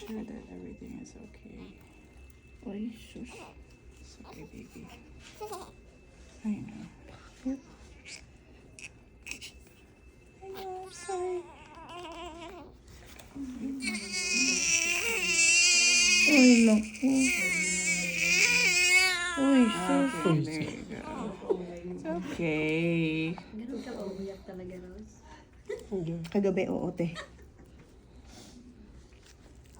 Sure that everything is okay. Ay, sus. It's okay, baby. I know. Yep. I know, I'm sorry. Ay, naku. Ay, sus. Okay, there you go. It's okay. Ganun ka ba umiyak talaga, Rose? Kagabi, oo, te.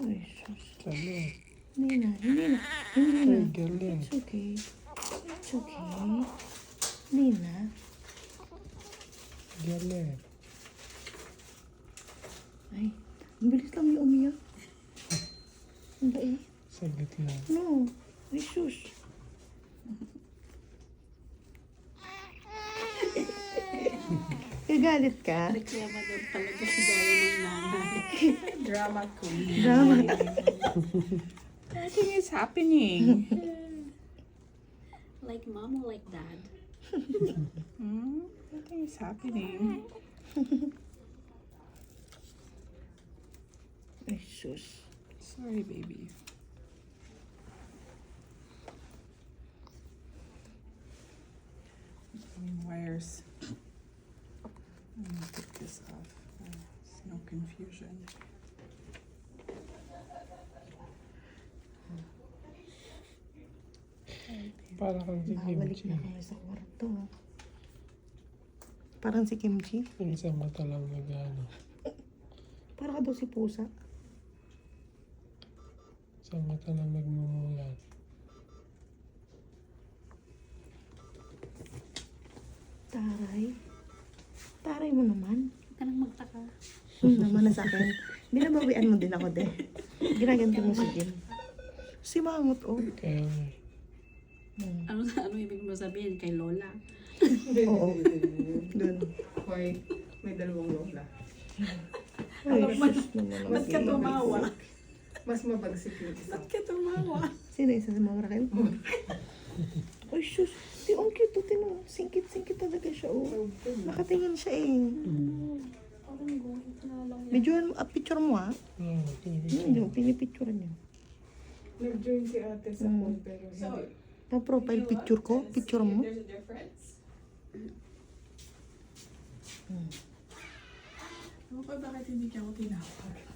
Ay, sus. Galing. Hindi na, hindi na. Hindi na. Ay, galing. It's okay. It's okay. Hindi na. Galing. Ay, ang bilis lang yung umiyak. Hindi eh. Saglit lang. No. Ay, sus. Kagalit ka? Reklama daw talaga si gaya ng nanay. Drama queen. Drama. Nothing is happening. Like mom or like dad? Nothing is happening. Ay, sus. Sorry, baby. Wires. I'm gonna take this off. There's no confusion. Para kang si Nakabalik Kimchi. na kami sa kwarto. Parang si Kimchi. Yung isang mata lang nag-ano. Para ka daw si Pusa. Isang mata lang nagmumulat. Taray. Taray mo naman. Huwag ka nang magtaka. Naman na sa akin. Binabawian mo din ako, de. Ginaganti mo si Jim. Si Mangot, oh. Kaya nga. Ano ibig mo sabihin kay Lola? Oo. Doon. Hoy, may dalawang lola. Ay, sus naman. Ba't ka tumawa? Mas mabagsik yung isa. Ba't ka tumawa? Sino isa si Mama Raquel? Ay, sus. Di, ang cute. Oh, tinan. Singkit-singkit talaga siya, oh. Nakatingin siya, eh. Parang guhit na lang. Video, picture mo, ha? Oo, Hindi mo, pinipicture niya. Nag-join si ate sa phone pero hindi. Na profile picture ko, picture mo. There's a difference? Ano ko bakit hindi niya ako tinawag?